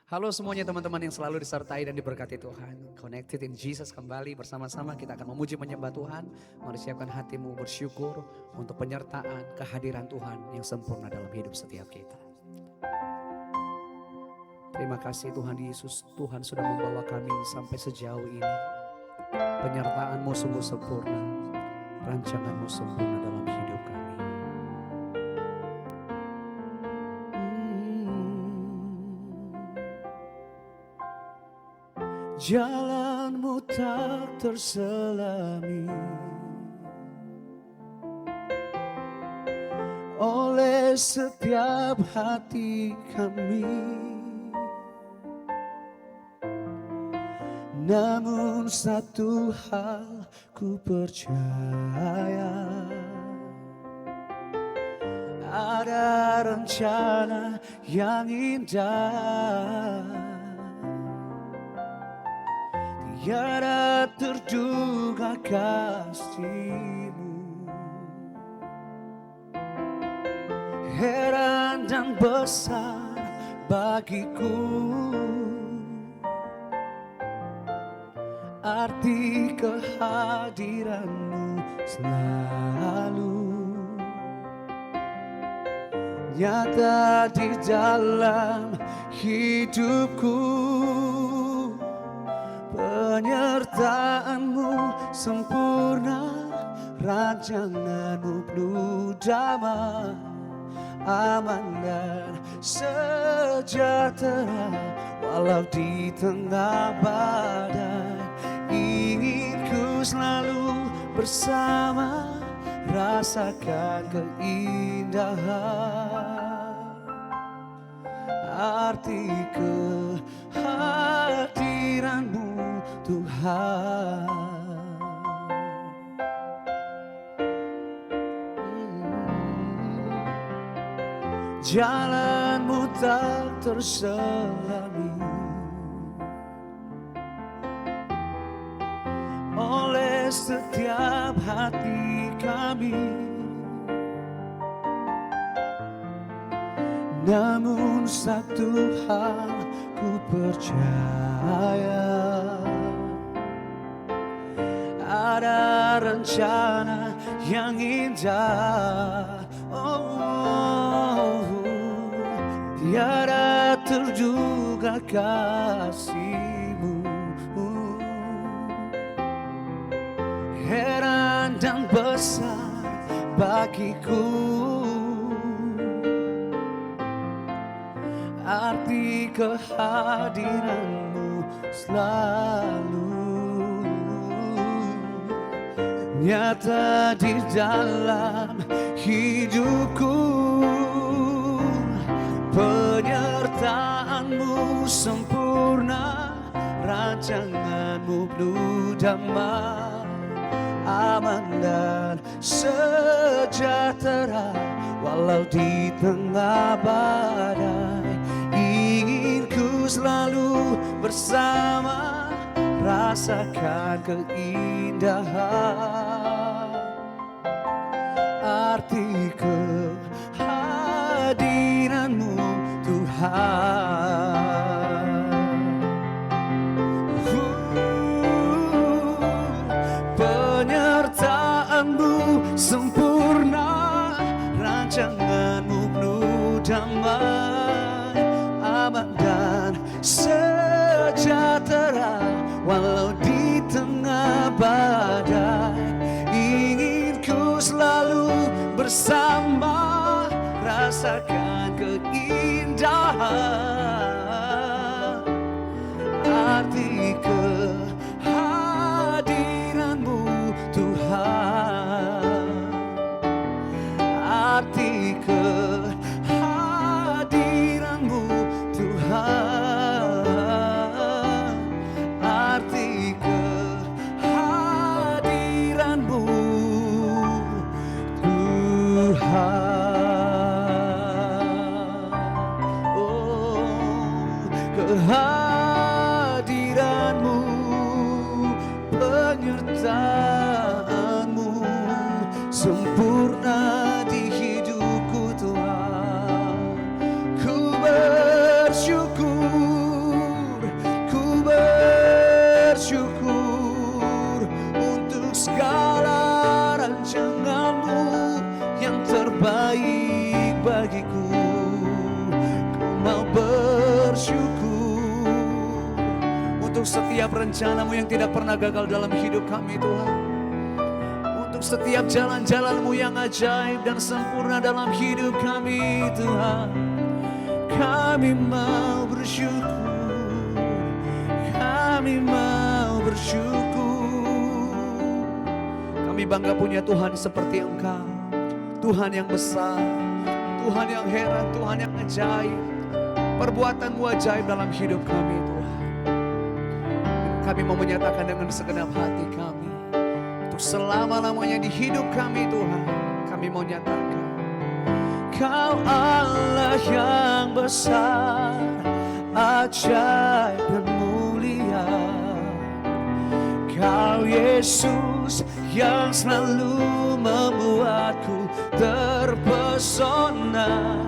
Halo semuanya teman-teman yang selalu disertai dan diberkati Tuhan. Connected in Jesus kembali bersama-sama kita akan memuji menyembah Tuhan. Mari siapkan hatimu bersyukur untuk penyertaan kehadiran Tuhan yang sempurna dalam hidup setiap kita. Terima kasih Tuhan Yesus, Tuhan sudah membawa kami sampai sejauh ini. Penyertaan-Mu sungguh sempurna, rancangan-Mu sempurna dalam hidup kami. Jalan-Mu tak terselami oleh setiap hati kami, namun satu hal ku percaya, ada rencana yang indah. Tiada terduga kasih-Mu, heran dan besar bagiku, arti kehadiran-Mu selalu nyata di dalam hidupku. Penyertaan-Mu sempurna, rancangan-Mu penuh damai, aman dan sejahtera. Walau di tengah badai, ingin ku selalu bersama, rasakan keindahan, arti kehadiran-Mu Tuhan. Jalan-Mu tak terselami oleh setiap hati kami, namun satu hal ku percaya, ada rencana yang indah. Tiada terduga kasih-Mu, heran dan besar bagiku, arti kehadiran-Mu selalu nyata di dalam hidupku. Penyertaan-Mu sempurna, rancangan-Mu penuh damai, aman dan sejahtera. Walau di tengah badai, ingin ku selalu bersama, rasakan keindahan, arti kehadiran-Mu Tuhan. Penyertaan-Mu sempurna, rancangan-Mu penuh damai, aman dan sejahtera. Walau di tengah badai, ingin ku selalu bersama, rasakan keindahan, arti kehadiran-Mu Tuhan, arti kehadiran-Mu Tuhan, arti kehadiran-Mu Tuhan. Kehadiran-Mu, penyertaan-Mu sempurna di hidupku Tuhan. Ku bersyukur bersyukur untuk setiap rencana-Mu yang tidak pernah gagal dalam hidup kami Tuhan. Untuk setiap jalan-jalan-Mu yang ajaib dan sempurna dalam hidup kami Tuhan. Kami mau bersyukur, kami mau bersyukur. Kami bangga punya Tuhan seperti Engkau, Tuhan yang besar, Tuhan yang heran, Tuhan yang ajaib. Perbuatan-Mu ajaib dalam hidup kami Tuhan. Dan kami mau menyatakan dengan segenap hati kami, untuk selama-lamanya di hidup kami Tuhan, kami mau nyatakan, Kau Allah yang besar, ajaib dan mulia. Kau Yesus yang selalu membuatku terpesona.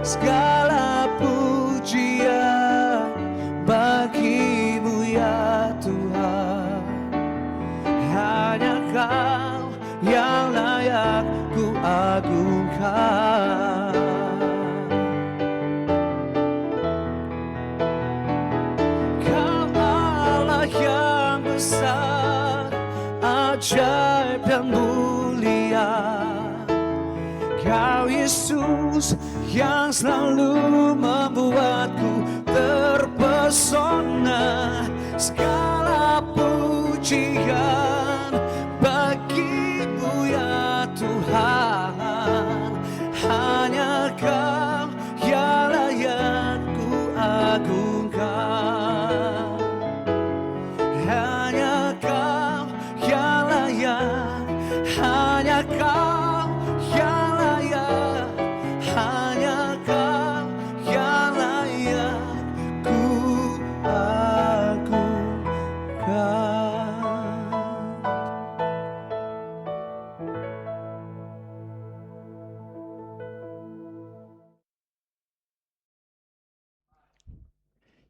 Segala pujian bagi-Mu ya Tuhan. Hanya Kau yang layak ku agungkan. Kau Allah yang besar, ajaib dan mulia. Kau Yesus yang selalu membuatku terpesona. Segala pujian bagi-Mu ya Tuhan. Hanya Kau yang layak ku agungkan. Hanya Kau yang layak, hanya Kau yang layak, hanya Kau yang layak ku agungkan.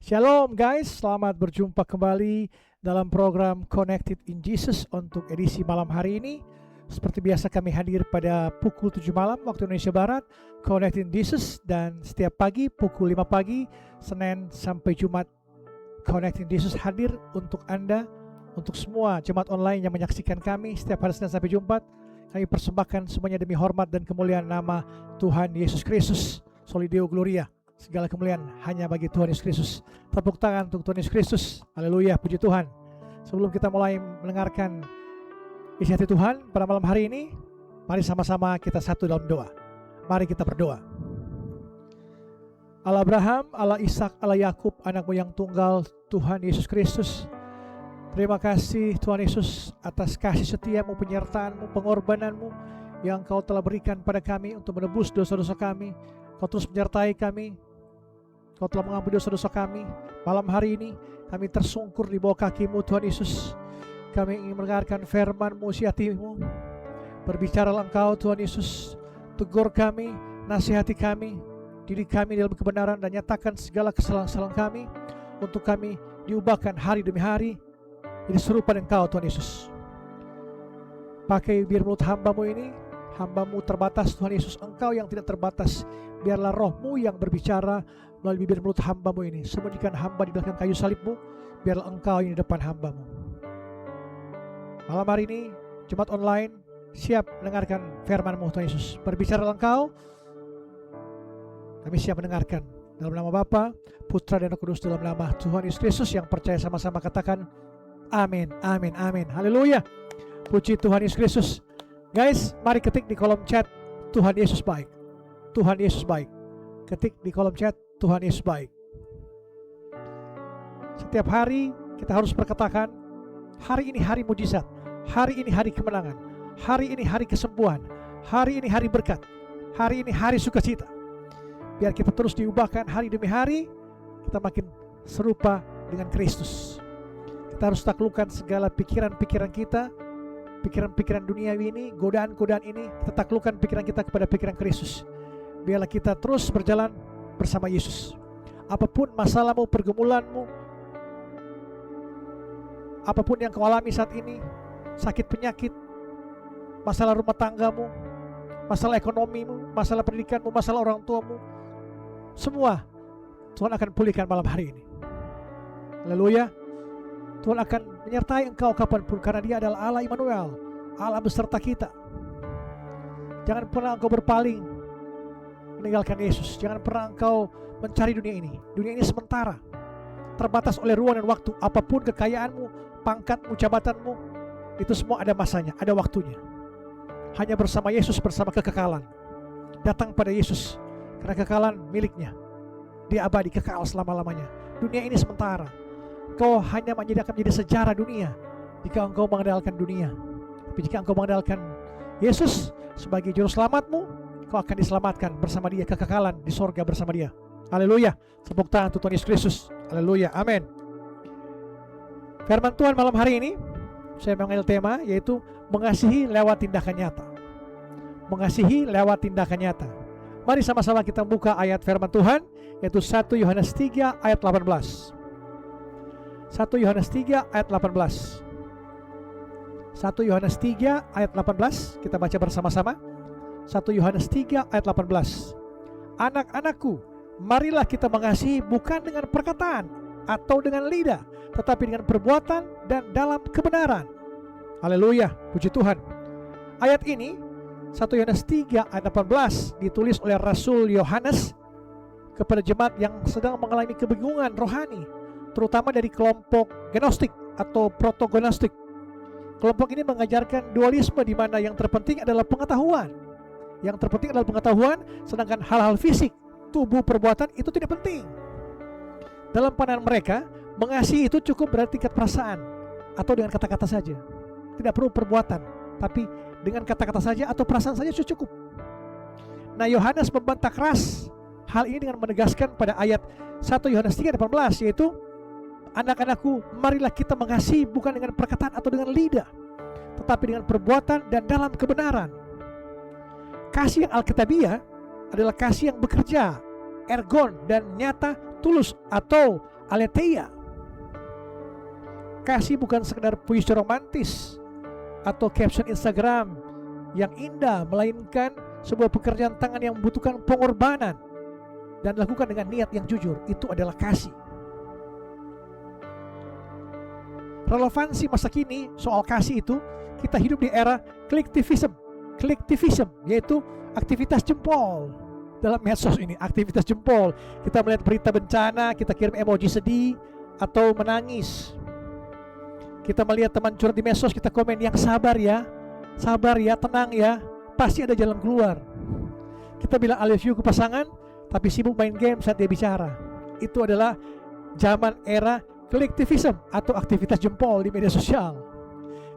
Shalom guys, selamat berjumpa kembali dalam program Connected in Jesus untuk edisi malam hari ini. Seperti biasa kami hadir pada pukul 7 malam waktu Indonesia Barat, Connected in Jesus, dan setiap pagi pukul 5 pagi, Senin sampai Jumat, Connected in Jesus hadir untuk Anda, untuk semua jemaat online yang menyaksikan kami setiap hari Senin sampai Jumat. Kami persembahkan semuanya demi hormat dan kemuliaan nama Tuhan Yesus Kristus. Soli Deo Gloria. Segala kemuliaan hanya bagi Tuhan Yesus Kristus. Tepuk tangan untuk Tuhan Yesus Kristus. Haleluya, puji Tuhan. Sebelum kita mulai mendengarkan isi hati Tuhan pada malam hari ini, mari sama-sama kita satu dalam doa. Mari kita berdoa. Allah Abraham, Allah Ishak, Allah Yakub, anak-Mu yang tunggal, Tuhan Yesus Kristus. Terima kasih Tuhan Yesus atas kasih setia-Mu, penyertaan-Mu, pengorbanan-Mu yang Kau telah berikan pada kami untuk menebus dosa-dosa kami. Kau terus menyertai kami. Kau telah mengampuni dosa-dosa kami. Malam hari ini kami tersungkur di bawah kaki-Mu Tuhan Yesus. Kami ingin mendengarkan firman-Mu, isi hati-Mu. Berbicaralah Engkau Tuhan Yesus. Tegur kami, nasihati kami, didik kami dalam kebenaran, dan nyatakan segala kesalahan-kesalahan kami untuk kami diubahkan hari demi hari jadi serupa dengan Engkau Tuhan Yesus. Pakai biar mulut hamba-Mu ini, hamba-Mu terbatas Tuhan Yesus, Engkau yang tidak terbatas. Biarlah Roh-Mu yang berbicara melalui bibir mulut hamba-Mu ini. Sembunyikan hamba di belakang kayu salib-Mu, biarlah Engkau yang di depan hamba-Mu. Malam hari ini jemaat online siap mendengarkan firman-Mu Tuhan Yesus. Berbicaralah Engkau, kami siap mendengarkan. Dalam nama Bapa, Putra dan Roh Kudus, dalam nama Tuhan Yesus Kristus yang percaya, sama-sama katakan amin, amin, amin. Haleluya. Puji Tuhan Yesus Kristus. Guys, mari ketik di kolom chat, Tuhan Yesus baik. Tuhan Yesus baik. Ketik di kolom chat, Tuhan Yesus baik. Setiap hari kita harus berkatakan, hari ini hari mujizat, hari ini hari kemenangan, hari ini hari kesembuhan, hari ini hari berkat, hari ini hari sukacita. Biar kita terus diubahkan hari demi hari, kita makin serupa dengan Kristus. Kita harus taklukkan segala pikiran-pikiran kita, pikiran-pikiran duniawi ini, godaan-godaan ini. Kita taklukkan pikiran kita kepada pikiran Kristus. Biarlah kita terus berjalan bersama Yesus. Apapun masalahmu, pergumulanmu, apapun yang kau alami saat ini, sakit penyakit, masalah rumah tanggamu, masalah ekonomimu, masalah pendidikanmu, masalah orang tuamu, semua Tuhan akan pulihkan malam hari ini. Haleluya. Tuhan akan menyertai engkau kapanpun, karena Dia adalah Allah Immanuel, Allah beserta kita. Jangan pernah engkau berpaling meninggalkan Yesus. Jangan pernah engkau mencari dunia ini. Dunia ini sementara, terbatas oleh ruang dan waktu. Apapun kekayaanmu, pangkatmu, jabatanmu, itu semua ada masanya, ada waktunya. Hanya bersama Yesus, bersama kekekalan. Datang pada Yesus, karena kekekalan miliknya. Dia abadi, kekal selama-lamanya. Dunia ini sementara. Kau hanya akan menjadi sejarah dunia jika engkau mengandalkan dunia. Tapi jika engkau mengandalkan Yesus sebagai juru selamatmu, kau akan diselamatkan bersama Dia, kekekalan di sorga bersama Dia. Haleluya. Tepuk tangan untuk Tuhan Yesus Kristus. Haleluya. Amin. Firman Tuhan malam hari ini, saya mengambil tema yaitu mengasihi lewat tindakan nyata. Mengasihi lewat tindakan nyata. Mari sama-sama kita buka ayat firman Tuhan, yaitu 1 Yohanes 3 ayat 18. 1 Yohanes 3 ayat 18. 1 Yohanes 3 ayat 18, kita baca bersama-sama. 1 Yohanes 3 ayat 18. Anak-anakku, marilah kita mengasihi bukan dengan perkataan atau dengan lidah, tetapi dengan perbuatan dan dalam kebenaran. Haleluya, puji Tuhan. Ayat ini 1 Yohanes 3 ayat 18 ditulis oleh Rasul Yohanes kepada jemaat yang sedang mengalami kebingungan rohani, terutama dari kelompok Gnostik atau Proto-Gnostik. Kelompok ini mengajarkan dualisme, di mana yang terpenting adalah pengetahuan. Yang terpenting adalah pengetahuan, sedangkan hal-hal fisik, tubuh, perbuatan itu tidak penting. Dalam pandangan mereka, mengasihi itu cukup berarti tingkat perasaan atau dengan kata-kata saja. Tidak perlu perbuatan, tapi dengan kata-kata saja atau perasaan saja sudah cukup. Nah, Yohanes membantah keras hal ini dengan menegaskan pada ayat 1 Yohanes 3:18, yaitu anak-anakku, marilah kita mengasihi bukan dengan perkataan atau dengan lidah, tetapi dengan perbuatan dan dalam kebenaran. Kasih yang alkitabiah adalah kasih yang bekerja, ergon dan nyata, tulus atau aletheia. Kasih bukan sekedar puisi romantis atau caption Instagram yang indah, melainkan sebuah pekerjaan tangan yang membutuhkan pengorbanan dan dilakukan dengan niat yang jujur. Itu adalah kasih. Relevansi masa kini soal kasih itu, kita hidup di era kliktivism, yaitu aktivitas jempol. Dalam medsos ini, aktivitas jempol. Kita melihat berita bencana, kita kirim emoji sedih atau menangis. Kita melihat teman curhat di medsos, kita komen yang sabar ya, tenang ya, pasti ada jalan keluar. Kita bilang I love you ke pasangan, tapi sibuk main game saat dia bicara. Itu adalah zaman era kolektivisme atau aktivitas jempol di media sosial.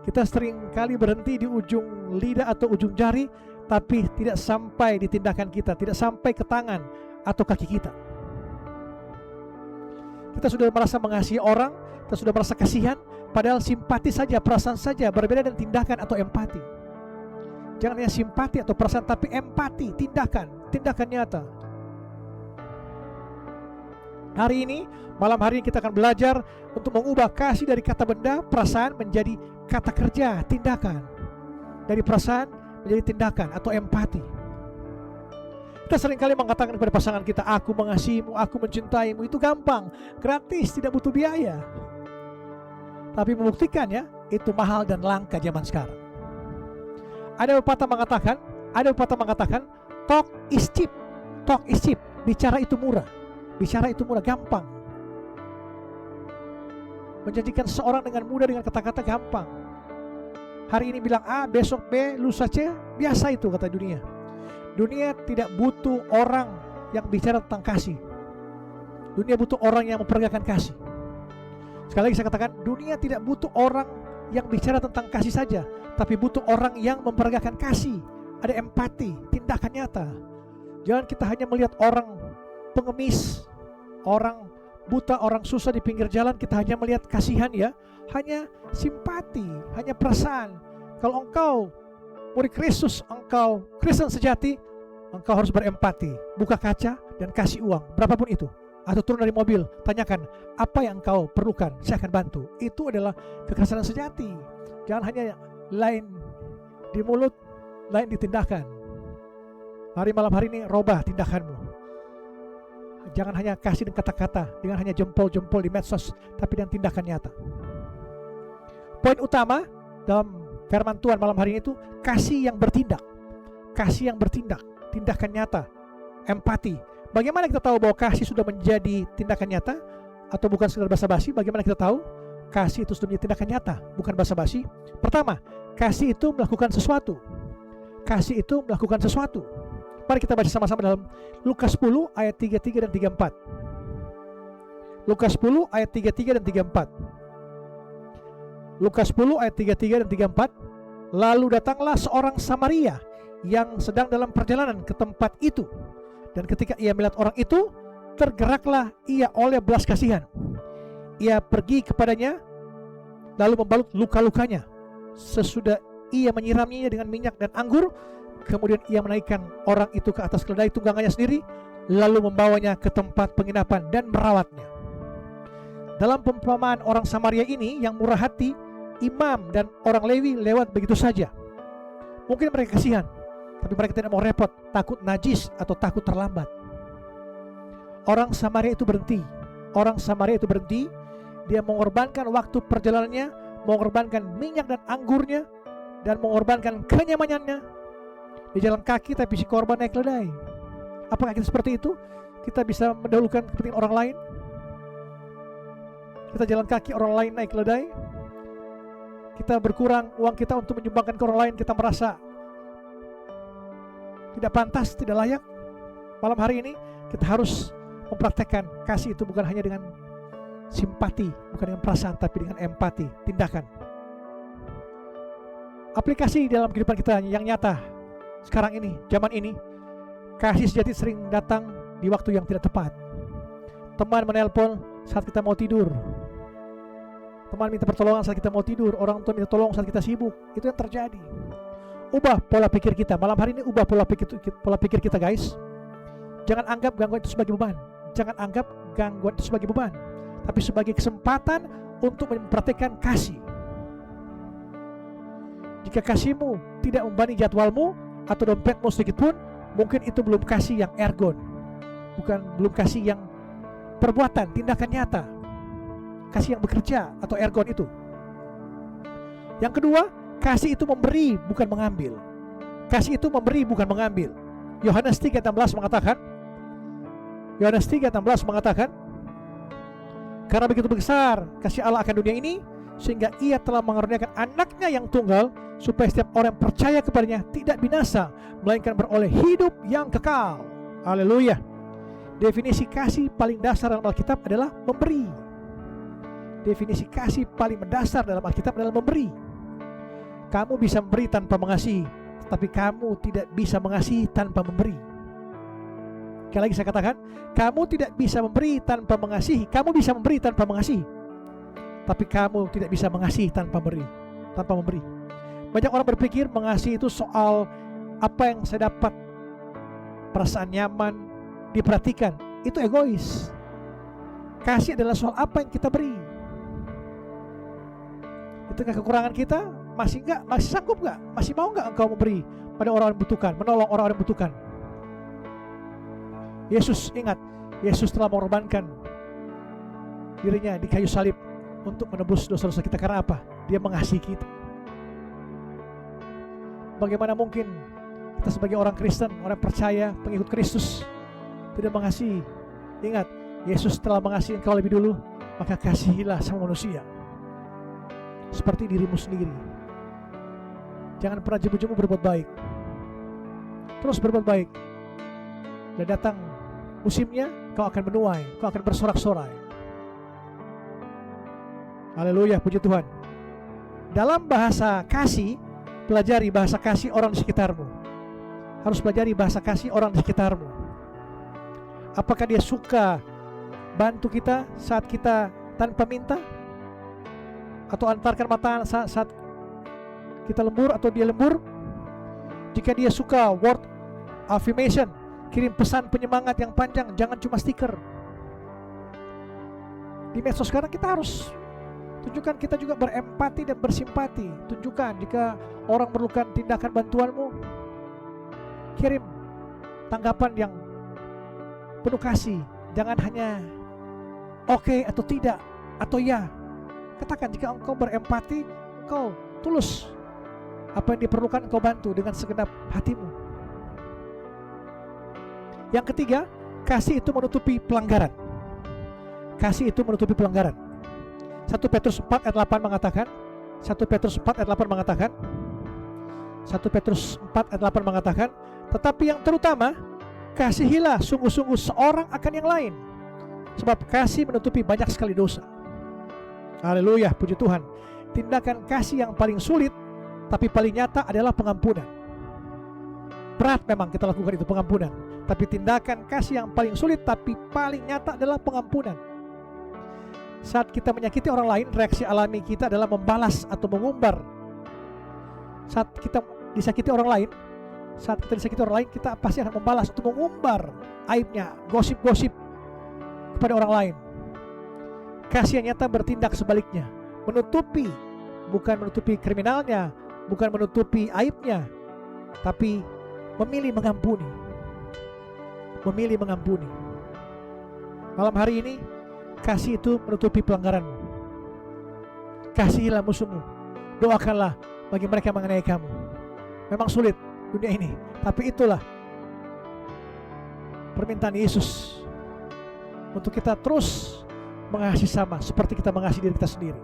Kita sering kali berhenti di ujung lidah atau ujung jari, tapi tidak sampai di tindakan kita, tidak sampai ke tangan atau kaki kita. Kita sudah merasa mengasihi orang, kita sudah merasa kasihan, padahal simpati saja, perasaan saja, berbeda dengan tindakan atau empati. Jangan hanya simpati atau perasaan, tapi empati, tindakan nyata. Hari ini, malam hari ini kita akan belajar untuk mengubah kasih dari kata benda, perasaan menjadi kata kerja, tindakan. Dari perasaan menjadi tindakan atau empati. Kita seringkali mengatakan kepada pasangan kita, aku mengasihimu, aku mencintaimu. Itu gampang, gratis, tidak butuh biaya. Tapi membuktikannya itu mahal dan langka zaman sekarang. Ada pepatah mengatakan talk is cheap. Bicara itu murah, gampang. Menjanjikan seorang dengan mudah dengan kata-kata gampang. Hari ini bilang A, besok B, lusa C, biasa itu kata dunia. Dunia tidak butuh orang yang bicara tentang kasih. Dunia butuh orang yang memperagakan kasih. Sekali lagi saya katakan, dunia tidak butuh orang yang bicara tentang kasih saja, tapi butuh orang yang memperagakan kasih. Ada empati, tindakan nyata. Jangan kita hanya melihat orang pengemis, orang buta, orang susah di pinggir jalan, kita hanya melihat kasihan ya, hanya simpati, hanya perasaan. Kalau engkau murid Kristus, engkau Kristen sejati, engkau harus berempati, buka kaca dan kasih uang, berapapun itu. Atau turun dari mobil, tanyakan apa yang engkau perlukan, saya akan bantu. Itu adalah kekristenan sejati. Jangan hanya lain di mulut, lain di tindakan. Malam hari ini robah tindakanmu. Jangan hanya kasih dengan kata-kata, dengan hanya jempol-jempol di medsos, tapi dengan tindakan nyata. Poin utama dalam firman Tuhan malam hari ini itu kasih yang bertindak. Kasih yang bertindak, tindakan nyata, empati. Bagaimana kita tahu bahwa kasih sudah menjadi tindakan nyata atau bukan sekedar basa-basi? Bagaimana kita tahu kasih itu sudah menjadi tindakan nyata, bukan basa-basi? Pertama, kasih itu melakukan sesuatu. Kasih itu melakukan sesuatu. Mari kita baca sama-sama dalam Lukas 10 ayat 33 dan 34. Lukas 10 ayat 33 dan 34. Lukas 10 ayat 33 dan 34. Lalu datanglah seorang Samaria yang sedang dalam perjalanan ke tempat itu. Dan ketika ia melihat orang itu, tergeraklah ia oleh belas kasihan. Ia pergi kepadanya, lalu membalut luka-lukanya. Sesudah ia menyiramnya dengan minyak dan anggur, kemudian ia menaikkan orang itu ke atas keledai tunggangannya sendiri, lalu membawanya ke tempat penginapan dan merawatnya. Dalam perumpamaan orang Samaria ini yang murah hati, imam dan orang Lewi lewat begitu saja. Mungkin mereka kasihan, tapi mereka tidak mau repot, takut najis atau takut terlambat. Orang Samaria itu berhenti. Orang Samaria itu berhenti. Dia mengorbankan waktu perjalanannya, mengorbankan minyak dan anggurnya, dan mengorbankan kenyamanannya. Di jalan kaki tapi si korban naik keledai. Apakah kita seperti itu? Kita bisa mendahulukan kepentingan orang lain? Kita jalan kaki, orang lain naik keledai. Kita berkurang uang kita untuk menyumbangkan ke orang lain. Kita merasa tidak pantas, tidak layak. Malam hari ini kita harus mempraktekkan kasih itu bukan hanya dengan simpati, bukan dengan perasaan, tapi dengan empati, tindakan. Aplikasi dalam kehidupan kita yang nyata sekarang ini, zaman ini, kasih sejati sering datang di waktu yang tidak tepat. Teman menelpon saat kita mau tidur. Teman minta pertolongan saat kita mau tidur. Orang tua minta tolong saat kita sibuk. Itu yang terjadi. Ubah pola pikir kita. Malam hari ini ubah pola pikir kita, guys. Jangan anggap gangguan itu sebagai beban. Jangan anggap gangguan itu sebagai beban, tapi sebagai kesempatan untuk mempraktikkan kasih. Jika kasihmu tidak membebani jadwalmu atau dompetmu sedikit pun, mungkin itu belum kasih yang ergon, belum kasih yang perbuatan, tindakan nyata, kasih yang bekerja atau ergon itu. Yang kedua, kasih itu memberi bukan mengambil. Kasih itu memberi bukan mengambil. Yohanes 3:16 mengatakan, karena begitu besar kasih Allah akan dunia ini, sehingga ia telah mengaruniakan anaknya yang tunggal, supaya setiap orang yang percaya kepadanya tidak binasa, melainkan beroleh hidup yang kekal. Haleluya. Definisi kasih paling dasar dalam Alkitab adalah memberi. Definisi kasih paling mendasar dalam Alkitab adalah memberi. Kamu bisa memberi tanpa mengasihi, tapi kamu tidak bisa mengasihi tanpa memberi. Sekali lagi saya katakan, kamu tidak bisa memberi tanpa mengasihi. Kamu bisa memberi tanpa mengasihi, tapi kamu tidak bisa mengasihi tanpa memberi. Banyak orang berpikir mengasihi itu soal apa yang saya dapat, perasaan nyaman, diperhatikan. Itu egois. Kasih adalah soal apa yang kita beri. Di tengah kekurangan kita, masih sanggup gak? Masih mau gak engkau memberi pada orang yang membutuhkan, menolong orang yang membutuhkan? Yesus, ingat, Yesus telah mengorbankan dirinya di kayu salib untuk menebus dosa-dosa kita. Karena apa? Dia mengasihi kita. Bagaimana mungkin kita sebagai orang Kristen, orang percaya, pengikut Kristus, tidak mengasihi? Ingat, Yesus telah mengasihi engkau lebih dulu, maka kasihilah sama manusia seperti dirimu sendiri. Jangan pernah jemu-jemu berbuat baik. Terus berbuat baik. Dan datang musimnya, kau akan menuai, kau akan bersorak-sorai. Haleluya, puji Tuhan. Dalam bahasa kasih, pelajari bahasa kasih orang di sekitarmu. Harus pelajari bahasa kasih orang di sekitarmu. Apakah dia suka bantu kita saat kita tanpa minta? Atau antarkan mata saat kita lembur atau dia lembur? Jika dia suka word affirmation, kirim pesan penyemangat yang panjang, jangan cuma stiker. Di medsos sekarang kita harus tunjukkan kita juga berempati dan bersimpati. Tunjukkan jika orang memerlukan tindakan bantuanmu, kirim tanggapan yang penuh kasih, Jangan hanya oke atau tidak atau ya. Katakan jika engkau berempati, engkau tulus. Apa yang diperlukan engkau bantu dengan segenap hatimu. Yang ketiga, kasih itu menutupi pelanggaran. Kasih itu menutupi pelanggaran. 1 Petrus 4 ayat 8 mengatakan, 1 Petrus 4 ayat 8 mengatakan, 1 Petrus 4 ayat 8 mengatakan, tetapi yang terutama, kasihilah sungguh-sungguh seorang akan yang lain, sebab kasih menutupi banyak sekali dosa. Haleluya, puji Tuhan. Tindakan kasih yang paling sulit tapi paling nyata adalah pengampunan. Berat memang kita lakukan itu, pengampunan. Tapi tindakan kasih yang paling sulit tapi paling nyata adalah pengampunan. Saat kita menyakiti orang lain, reaksi alami kita adalah membalas atau mengumbar. Saat kita disakiti orang lain, kita pasti akan membalas atau mengumbar aibnya, gosip-gosip kepada orang lain. Kasih yang nyata bertindak sebaliknya, menutupi, bukan menutupi kriminalnya, bukan menutupi aibnya, tapi memilih mengampuni. Memilih mengampuni. Malam hari ini, kasih itu menutupi pelanggaranmu. Kasihilah musuhmu. Doakanlah bagi mereka yang mengenai kamu. Memang sulit dunia ini, tapi itulah permintaan Yesus untuk kita terus mengasihi sama seperti kita mengasihi diri kita sendiri.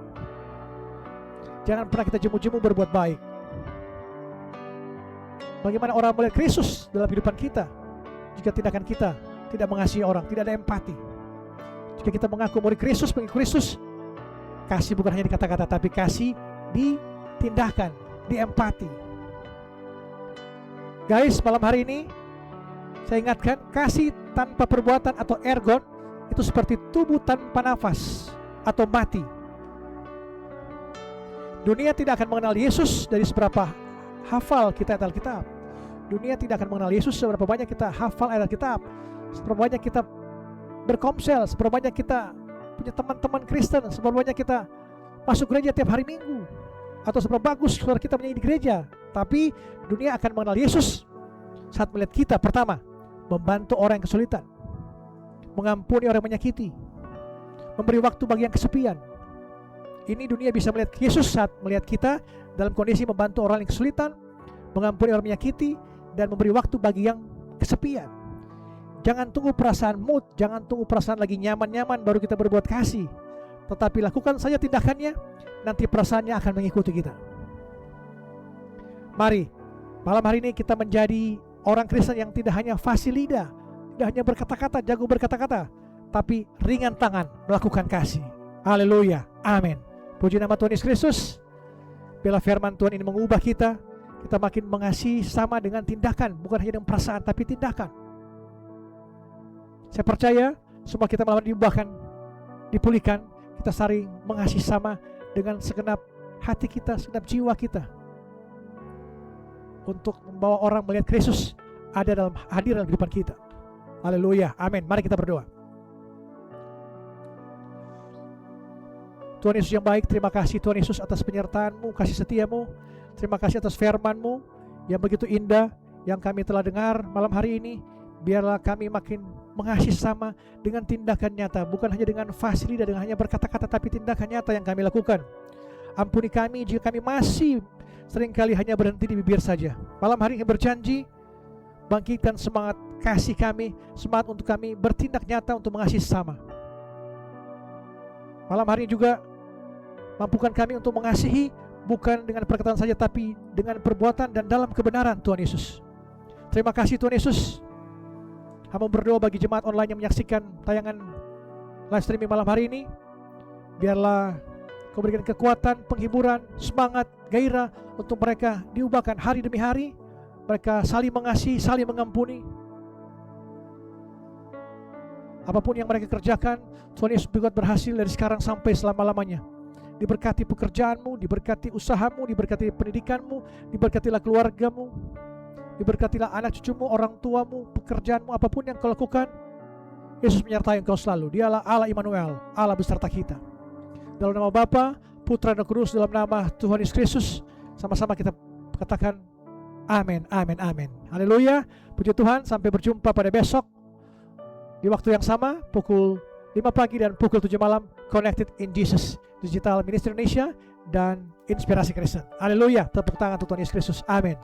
Jangan pernah kita jemu-jemu berbuat baik. Bagaimana orang melihat Kristus dalam kehidupan kita jika tindakan kita tidak mengasihi orang, tidak ada empati? Jika kita mengaku murid Kristus, pengikut Kristus, kasih bukan hanya di kata-kata, tapi kasih di tindakan, di empati. Guys, malam hari ini saya ingatkan, kasih tanpa perbuatan atau ergon itu seperti tubuh tanpa nafas atau mati. Dunia tidak akan mengenal Yesus dari seberapa hafal kita ayat Alkitab. Dunia tidak akan mengenal Yesus seberapa banyak kita hafal ayat Alkitab, seberapa banyak kita berkomsel, seberapa banyak kita punya teman-teman Kristen, seberapa banyak kita masuk gereja tiap hari Minggu, atau seberapa bagus suara kita menyanyi di gereja. Tapi dunia akan mengenal Yesus saat melihat kita, pertama, membantu orang yang kesulitan, mengampuni orang yang menyakiti, memberi waktu bagi yang kesepian. Ini dunia bisa melihat Yesus saat melihat kita dalam kondisi membantu orang yang kesulitan, mengampuni orang yang menyakiti, dan memberi waktu bagi yang kesepian. Jangan tunggu perasaan mood, jangan tunggu perasaan lagi nyaman-nyaman baru kita berbuat kasih. Tetapi lakukan saja tindakannya, nanti perasaannya akan mengikuti kita. Mari, malam hari ini kita menjadi orang Kristen yang tidak hanya fasih lidah, tidak hanya berkata-kata, jago berkata-kata, tapi ringan tangan melakukan kasih. Haleluya, amin. Puji nama Tuhan Yesus Kristus. Bila firman Tuhan ini mengubah kita makin mengasihi sama dengan tindakan, bukan hanya dengan perasaan, tapi tindakan. Saya percaya semua kita malam diubahkan, dipulihkan, kita saling mengasihi sama dengan segenap hati kita, segenap jiwa kita, untuk membawa orang melihat Kristus ada hadir dalam kehidupan kita. Haleluya, amin. Mari kita berdoa. Tuhan Yesus yang baik, terima kasih Tuhan Yesus atas penyertaan-Mu, kasih setia-Mu. Terima kasih atas firman-Mu yang begitu indah yang kami telah dengar malam hari ini. Biarlah kami makin mengasihi sama dengan tindakan nyata, bukan hanya dengan fasih lidah, dengan hanya berkata-kata, tapi tindakan nyata yang kami lakukan. Ampuni kami jika kami masih seringkali hanya berhenti di bibir saja. Malam hari ini berjanji, bangkitkan semangat kasih kami, semangat untuk kami bertindak nyata untuk mengasihi sama. Malam hari ini juga mampukan kami untuk mengasihi bukan dengan perkataan saja, tapi dengan perbuatan dan dalam kebenaran Tuhan Yesus. Terima kasih Tuhan Yesus. Hamba berdoa bagi jemaat online yang menyaksikan tayangan live streaming malam hari ini. Biarlah Kau berikan kekuatan, penghiburan, semangat, gairah untuk mereka diubahkan hari demi hari. Mereka saling mengasihi, saling mengampuni. Apapun yang mereka kerjakan, Tuhan Yesus buat berhasil dari sekarang sampai selama-lamanya. Diberkati pekerjaanmu, diberkati usahamu, diberkati pendidikanmu, diberkatilah keluargamu, diberkatilah anak cucumu, orang tuamu, pekerjaanmu, apapun yang kau lakukan. Yesus menyertai engkau selalu. Dialah Allah Immanuel, Allah beserta kita. Dalam nama Bapa, Putra dan Kudus, dalam nama Tuhan Yesus Kristus, sama-sama kita katakan amin, amin, amin. Haleluya, puji Tuhan. Sampai berjumpa pada besok di waktu yang sama, pukul 5 pagi dan pukul 7 malam, Connected in Jesus Digital Ministry Indonesia dan Inspirasi Kristen. Haleluya, tepuk tangan untuk Tuhan Yesus Kristus. Amin.